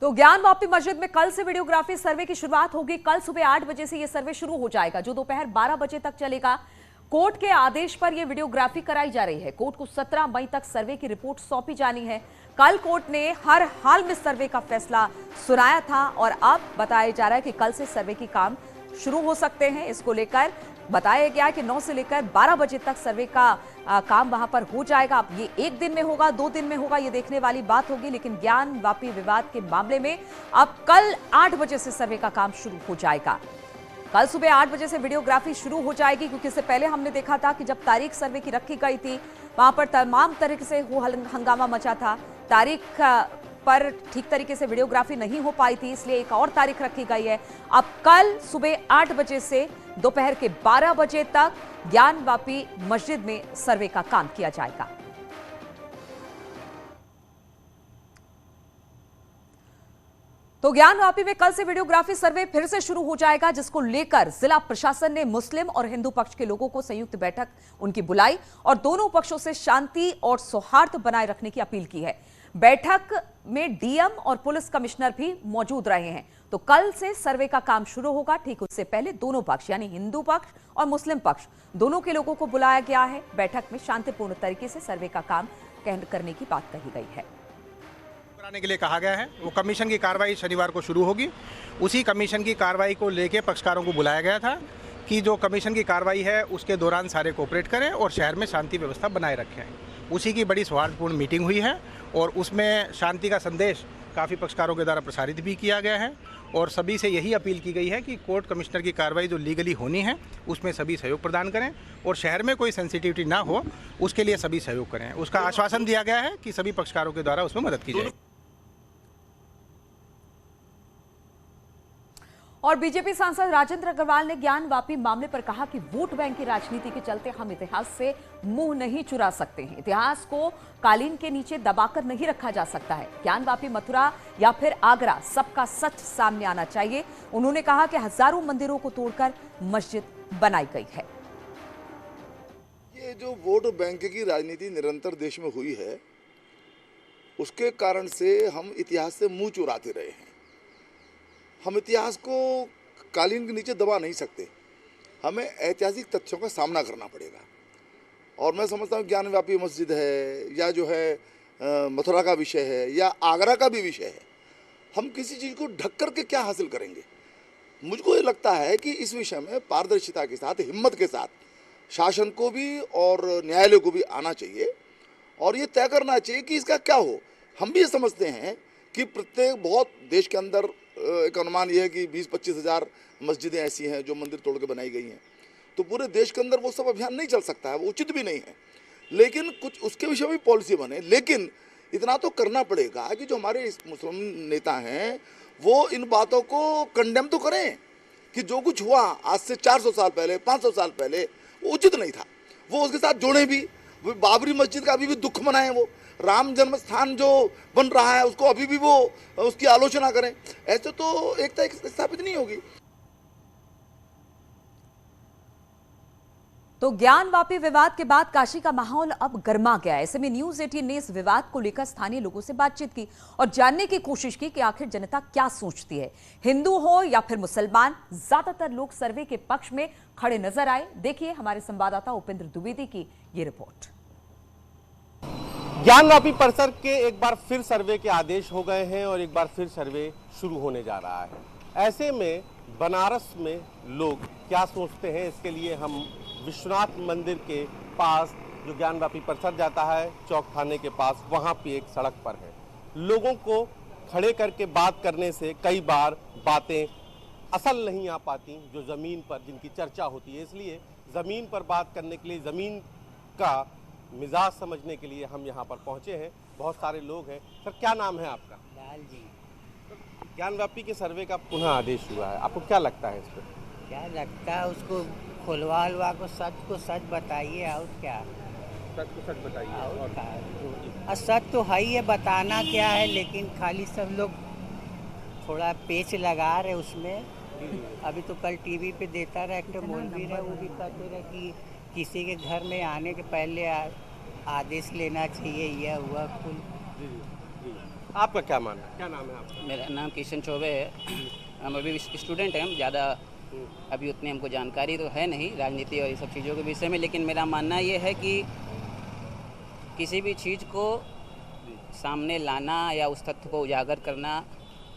तो ज्ञान वापी मस्जिद में कल से वीडियोग्राफी सर्वे की शुरुआत होगी। कल सुबह 8 बजे से यह सर्वे शुरू हो जाएगा, जो दोपहर 12 बजे तक चलेगा। कोर्ट के आदेश पर यह वीडियोग्राफी कराई जा रही है। कोर्ट को 17 मई तक सर्वे की रिपोर्ट सौंपी जानी है। कल कोर्ट ने हर हाल में सर्वे का फैसला सुनाया था और अब बताया जा रहा है कि कल से सर्वे की काम शुरू हो सकते हैं। इसको लेकर बताया गया कि 9 से लेकर 12 बजे तक सर्वे का काम वहां पर हो जाएगा। अब ये एक दिन में होगा, 2 दिन में होगा, ये देखने वाली बात होगी। लेकिन ज्ञान वापी विवाद के मामले में अब कल 8 बजे से सर्वे का काम शुरू हो जाएगा। कल सुबह 8 बजे से वीडियोग्राफी शुरू हो जाएगी, क्योंकि इससे पहले हमने देखा था कि जब तारीख सर्वे की रखी गई थी, वहां पर तमाम तरीके से वो हंगामा मचा था। तारीख पर ठीक तरीके से वीडियोग्राफी नहीं हो पाई थी, इसलिए एक और तारीख रखी गई है। अब कल सुबह 8 बजे से दोपहर के 12 बजे तक ज्ञान वापी मस्जिद में सर्वे का काम किया जाएगा। तो ज्ञान वापी में कल से वीडियोग्राफी सर्वे फिर से शुरू हो जाएगा, जिसको लेकर जिला प्रशासन ने मुस्लिम और हिंदू पक्ष के लोगों को संयुक्त बैठक उनकी बुलाई और दोनों पक्षों से शांति और सौहार्द बनाए रखने की अपील की है। बैठक में डीएम और पुलिस कमिश्नर भी मौजूद रहे हैं। तो कल से सर्वे का काम शुरू होगा। ठीक उससे पहले दोनों पक्ष यानी हिंदू पक्ष और मुस्लिम पक्ष दोनों के लोगों को बुलाया गया है। बैठक में शांतिपूर्ण तरीके से सर्वे का काम करने की बात कही गई है। कराने के लिए कहा गया है। वो कमीशन की कार्रवाई शनिवार को शुरू होगी। उसी कमीशन की कार्रवाई को लेकर पक्षकारों को बुलाया गया था कि जो कमीशन की कार्रवाई है उसके दौरान सारे कोऑपरेट करें और शहर में शांति व्यवस्था बनाए रखें। उसी की बड़ी सौहार्दपूर्ण मीटिंग हुई है और उसमें शांति का संदेश काफ़ी पक्षकारों के द्वारा प्रसारित भी किया गया है और सभी से यही अपील की गई है कि कोर्ट कमिश्नर की कार्रवाई जो लीगली होनी है उसमें सभी सहयोग प्रदान करें और शहर में कोई सेंसिटिविटी ना हो उसके लिए सभी सहयोग करें। उसका आश्वासन दिया गया है कि सभी पक्षकारों के द्वारा उसमें मदद की जाएगी। और बीजेपी सांसद राजेंद्र अग्रवाल ने ज्ञान वापी मामले पर कहा कि वोट बैंक की राजनीति के चलते हम इतिहास से मुंह नहीं चुरा सकते हैं। इतिहास को कालीन के नीचे दबाकर नहीं रखा जा सकता है। ज्ञान वापी, मथुरा या फिर आगरा, सबका सच सामने आना चाहिए। उन्होंने कहा कि हजारों मंदिरों को तोड़कर मस्जिद बनाई गई है। ये जो वोट बैंक की राजनीति निरंतर देश में हुई है, उसके कारण से हम इतिहास से मुंह चुराते रहे हैं। हम इतिहास को कालीन के नीचे दबा नहीं सकते। हमें ऐतिहासिक तथ्यों का सामना करना पड़ेगा। और मैं समझता हूँ ज्ञान व्यापी मस्जिद है या जो है मथुरा का विषय है या आगरा का भी विषय है, हम किसी चीज़ को ढक कर के क्या हासिल करेंगे। मुझको ये लगता है कि इस विषय में पारदर्शिता के साथ, हिम्मत के साथ शासन को भी और न्यायालय को भी आना चाहिए और ये तय करना चाहिए कि इसका क्या हो। हम भी ये समझते हैं कि प्रत्येक बहुत देश के अंदर एक अनुमान यह है कि 20-25 हज़ार मस्जिदें ऐसी हैं जो मंदिर तोड़ के बनाई गई हैं। तो पूरे देश के अंदर वो सब अभियान नहीं चल सकता है, वो उचित भी नहीं है। लेकिन कुछ उसके विषय में पॉलिसी बने। लेकिन इतना तो करना पड़ेगा कि जो हमारे मुस्लिम नेता हैं वो इन बातों को कंडेम तो करें कि जो कुछ हुआ आज से 400 साल पहले, 500 साल पहले, वो उचित नहीं था। वो उसके साथ जोड़े भी। वो बाबरी मस्जिद का अभी भी दुख मनाएं। वो राम जन्म स्थान जो बन रहा है उसको अभी भी वो उसकी आलोचना करें। ऐसे तो एकता स्थापित नहीं होगी। तो ज्ञान वापी विवाद के बाद काशी का माहौल अब गर्मा गया है। ऐसे में न्यूज़ 18 ने इस विवाद को लेकर स्थानीय लोगों से बातचीत की और जानने की कोशिश की कि आखिर जनता क्या सोचती है, हिंदू हो या फिर मुसलमान। ज्यादातर लोग सर्वे के पक्ष में खड़े नजर आए। देखिए हमारे संवाददाता उपेंद्र द्विवेदी की ये रिपोर्ट। ज्ञान वापी परिसर के एक बार फिर सर्वे के आदेश हो गए हैं और एक बार फिर सर्वे शुरू होने जा रहा है। ऐसे में बनारस में लोग क्या सोचते हैं, इसके लिए हम विश्वनाथ मंदिर के पास जो ज्ञान वापी परिसर जाता है, चौक थाने के पास, वहाँ पे एक सड़क पर है। लोगों को खड़े करके बात करने से कई बार बातें असल नहीं आ पाती जो ज़मीन पर जिनकी चर्चा होती है। इसलिए ज़मीन पर बात करने के लिए, ज़मीन का मिजाज समझने के लिए हम यहाँ पर पहुँचे हैं। बहुत सारे लोग हैं। सर, क्या नाम है आपका? लाल जी। ज्ञान वापी के सर्वे का पुनः आदेश हुआ है, आपको क्या लगता है इस पर? क्या लगता है, उसको खुलवा को सच बताइए। और क्या? सच को सच बताइए। और क्या? सच तो है ही है, बताना क्या है। लेकिन खाली सब लोग थोड़ा पेच लगा रहे उसमें। अभी तो कल टीवी पे देता रहा एक मौलवी रहे, वो भी कहते रहे कि किसी के घर में आने के पहले आदेश लेना चाहिए। यह हुआ कुल। आपका क्या मानना है, क्या नाम है आपका? मेरा नाम किशन चौबे है। हम अभी स्टूडेंट हैं, हम ज़्यादा अभी उतनी हमको जानकारी तो है नहीं राजनीति और ये सब चीज़ों के विषय में, लेकिन मेरा मानना ये है कि किसी भी चीज़ को सामने लाना या उस तथ्य को उजागर करना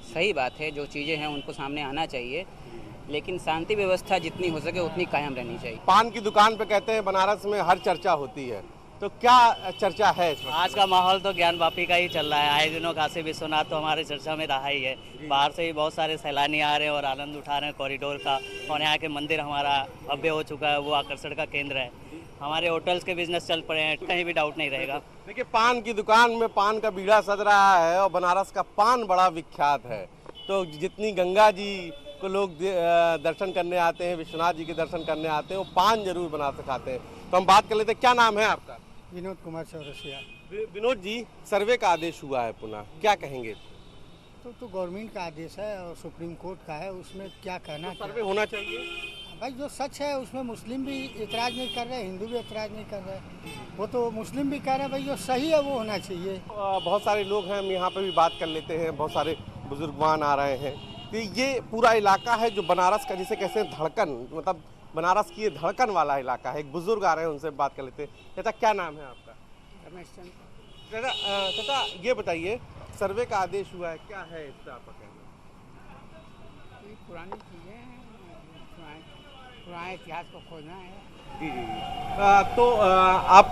सही बात है। जो चीज़ें हैं उनको सामने आना चाहिए, लेकिन शांति व्यवस्था जितनी हो सके उतनी कायम रहनी चाहिए। पान की दुकान पे कहते हैं बनारस में हर चर्चा होती है, तो क्या चर्चा है इस वक्त? आज का माहौल तो ज्ञानवापी का ही चल रहा है। आए दिनों काशी विश्वनाथ तो हमारे चर्चा में रहा ही है। बाहर से भी बहुत सारे सैलानी आ रहे हैं और आनंद उठा रहे हैं कॉरिडोर का, और यहाँ के मंदिर हमारा भव्य हो चुका है, वो आकर्षण का केंद्र है। हमारे होटल्स के बिजनेस चल पड़े हैं, कहीं भी डाउट नहीं रहेगा। देखिए, पान की दुकान में पान का बीड़ा सज रहा है और बनारस का पान बड़ा विख्यात है। तो जितनी गंगा जी को लोग दर्शन करने आते हैं, विश्वनाथ जी के दर्शन करने आते हैं, वो पान जरूर बनारस से खाते हैं। तो हम बात कर लेते हैं, क्या नाम है आपका? विनोद कुमार चौरसिया। विनोद जी, सर्वे का आदेश हुआ है पुनः, क्या कहेंगे? तो गवर्नमेंट का आदेश है और सुप्रीम कोर्ट का है, उसमें क्या कहना। तो सर्वे होना चाहिए भाई, जो सच है उसमें मुस्लिम भी इतराज़ नहीं कर रहे, हिंदू भी इतराज़ नहीं कर रहे। वो तो मुस्लिम भी कह रहे हैं भाई जो सही है वो होना चाहिए। बहुत सारे लोग हैं, हम यहाँ पे भी बात कर लेते हैं, बहुत सारे बुजुर्गवान आ रहे हैं। तो ये पूरा इलाका है जो बनारस का, जिसे कहते हैं धड़कन, मतलब बनारस की ये धड़कन वाला इलाका है। एक बुजुर्ग आ रहे हैं, उनसे बात कर लेते हैं। चाचा, क्या नाम है आपका? रमेश चंद्र। चाचा ये बताइए, सर्वे का आदेश हुआ है, क्या है इस पर आपका कहना? ये पुरानी चीज़ें हैं, पुराने इतिहास को खोजना है। जी जी। तो आप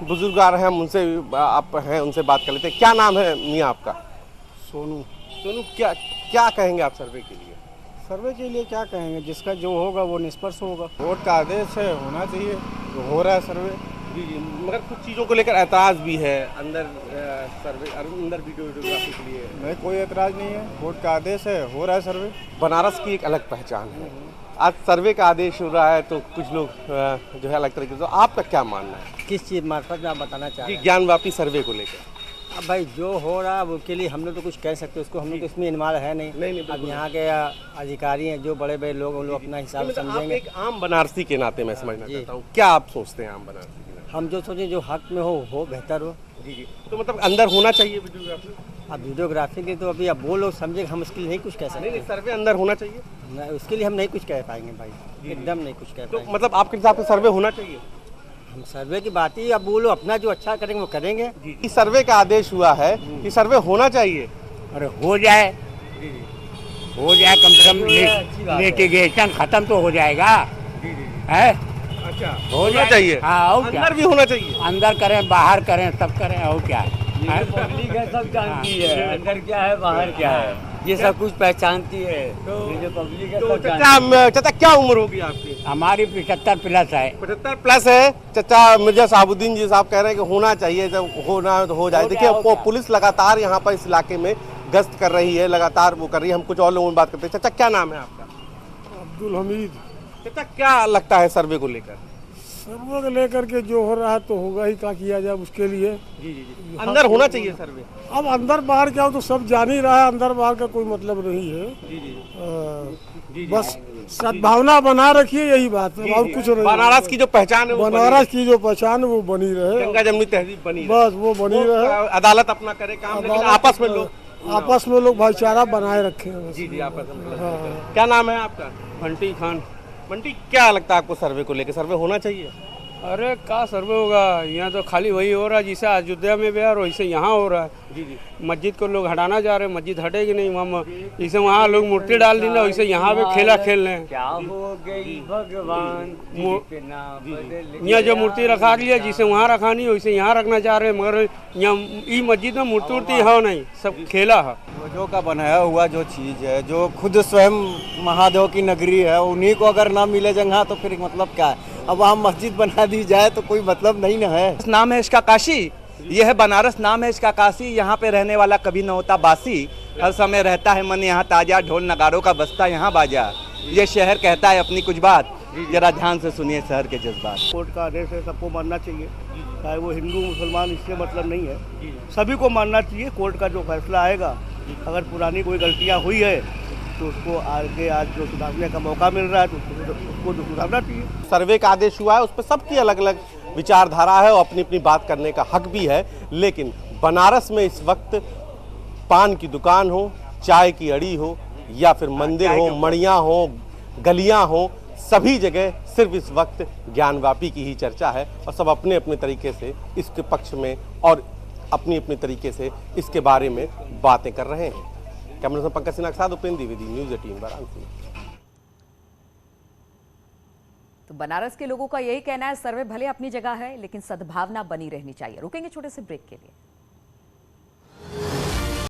बुजुर्ग आ रहे हैं, हम उनसे आप हैं, उनसे बात कर लेते हैं। क्या नाम है मियाँ आपका? सोनू। सोनू, क्या कहेंगे आप सर्वे के लिए? सर्वे के लिए क्या कहेंगे, जिसका जो होगा वो निष्पक्ष होगा। कोर्ट का आदेश है, होना चाहिए, जो हो रहा है सर्वे। जी जी, मगर कुछ चीज़ों को लेकर ऐतराज़ भी है अंदर, सर्वे अंदर वीडियोग्राफी के लिए नहीं, कोई एतराज़ नहीं है, कोर्ट का आदेश है, हो रहा है सर्वे। बनारस की एक अलग पहचान है। आज सर्वे का आदेश हो रहा है तो कुछ लोग जो है अलग तरीके से, तो आपका क्या मानना है? किस चीज़ मार्फत में आप बताना चाह रहे हैं? ज्ञानवापी सर्वे को लेकर। अब भाई जो हो रहा है वो के लिए हम लोग तो कुछ कह सकते, उसको हम लोग तो इसमें इन्वॉल्व है नहीं। अब यहाँ के अधिकारी हैं, जो बड़े बड़े लोग, उन लोग अपना हिसाब समझेंगे। एक आम बनारसी के नाते मैं समझना चाहता हूँ, क्या आप सोचते हैं आम बनारसी के नाते? हम जो सोचें जो हक में हो बेहतर हो। जी जी, तो मतलब अंदर होना चाहिए वीडियोग्राफी? अब वीडियोग्राफी के तो अभी अब वो लोग समझे, हम उसके लिए नहीं कुछ कह सकते। नहीं, सर्वे अंदर होना चाहिए। नहीं, उसके लिए हम नहीं कुछ कह पाएंगे भाई, एकदम नहीं कुछ कह तो पाएंगे। मतलब आपके हिसाब से सर्वे होना चाहिए? हम सर्वे की बात ही, अब वो लोग अपना जो अच्छा करेंगे वो करेंगे। इस सर्वे का आदेश हुआ है कि सर्वे होना चाहिए। अरे हो जाए, कम से कम लिटिगेशन खत्म तो हो जाएगा। है, अच्छा, होना चाहिए। हाँ, और क्या, अंदर भी होना चाहिए। अंदर करें, बाहर करें, सब करें, और क्या है। पब्लिक है, सब जानती है अंदर क्या है बाहर क्या है, ये सब कुछ पहचानती है। ये जो पब्लिक है तो सब जानती चाचा क्या उम्र होगी आपकी? हमारी 75 प्लस है। 75 प्लस है। चाचा मिर्जा साहबुद्दीन जी साहब कह रहे हैं कि होना चाहिए, जब होना तो हो जाए। देखिए, पुलिस लगातार यहाँ पर इस इलाके में गश्त कर रही है, लगातार वो कर रही है। हम कुछ और लोगों से बात करते हैं। चाचा, क्या नाम है आपका? अब्दुल हमीद। चाचा, क्या लगता है सर्वे को लेकर? सर्वे को लेकर के जो हो रहा है तो होगा ही, क्या किया जाए उसके लिए। जी जी जी, अंदर होना चाहिए सर्वे। अब अंदर बाहर क्या हो तो सब जान ही रहा है, अंदर बाहर का कोई मतलब नहीं है। जी जी, बस सद्भावना बना रखिए, यही बात है, और कुछ नहीं। बनारस की जो पहचान है, बनारस की जो पहचान है वो बनी रहे, गंगा जमुनी तहजीब बनी रहे। बस वो बनी रहे। अदालत अपना करे काम, लेकिन आपस में लोग भाईचारा बनाए रखे हैं। जी जी, आपस में। क्या नाम है आपका? बंटी खान। बंटी, क्या लगता है आपको सर्वे को लेकर? सर्वे होना चाहिए? अरे का सर्वे होगा, यहाँ तो खाली वही हो रहा है जैसे अयोध्या में भी और वैसे यहाँ हो रहा है। जी जी, मस्जिद को लोग हटाना चाह रहे हैं, मस्जिद हटेगी नहीं। वहाँ जैसे वहाँ लोग मूर्ति डाल दी ना, वैसे यहाँ पे खेला खेल रहे हैं। क्या हो गई भगवान, यहाँ जो मूर्ति रखा लिया, जिसे वहाँ रखा नहीं वैसे यहाँ रखना चाह रहे हैं, मगर यहाँ ई मस्जिद में मूर्ति उर्ति है नहीं, सब खेला है। जो का बनाया हुआ जो चीज़ है, जो खुद स्वयं महादेव की नगरी है, उन्हीं को अगर ना मिले जगह तो फिर मतलब क्या है? अब वहाँ मस्जिद बना दी जाए तो कोई मतलब नहीं ना है। नाम है इसका काशी, यह है बनारस, नाम है इसका काशी। यहाँ पे रहने वाला कभी न होता बासी, हर समय रहता है मन यहाँ ताजा, ढोल नगारों का बजता यहाँ बाजा। ये शहर कहता है अपनी कुछ बात, जरा ध्यान से सुनिए शहर के जज्बात। कोर्ट का आदेश है, सबको मानना चाहिए, चाहे वो हिंदू मुसलमान, इससे मतलब नहीं है, सभी को मानना चाहिए। कोर्ट का जो फैसला आएगा, अगर पुरानी कोई गलतियाँ हुई है तो उसको आगे आज जो सुधारने का मौका मिल रहा है तो उसको सुधारना चाहिए। सर्वे का आदेश हुआ है, उस पर सबकी अलग अलग विचारधारा है और अपनी अपनी बात करने का हक भी है। लेकिन बनारस में इस वक्त पान की दुकान हो, चाय की अड़ी हो, या फिर मंदिर हो, मड़ियाँ हो, गलियाँ हो, सभी जगह सिर्फ इस वक्त ज्ञानवापी की ही चर्चा है और सब अपने अपने तरीके से इसके पक्ष में और अपनी अपनी तरीके से इसके बारे में बातें कर रहे हैं। कैमरा पर्सन पंकज सिन्हा के साथ उपेंद्र द्विवेदी, न्यूज़ 18 वाराणसी। तो बनारस के लोगों का यही कहना है, सर्वे भले अपनी जगह है लेकिन सद्भावना बनी रहनी चाहिए। रुकेंगे छोटे से ब्रेक के लिए।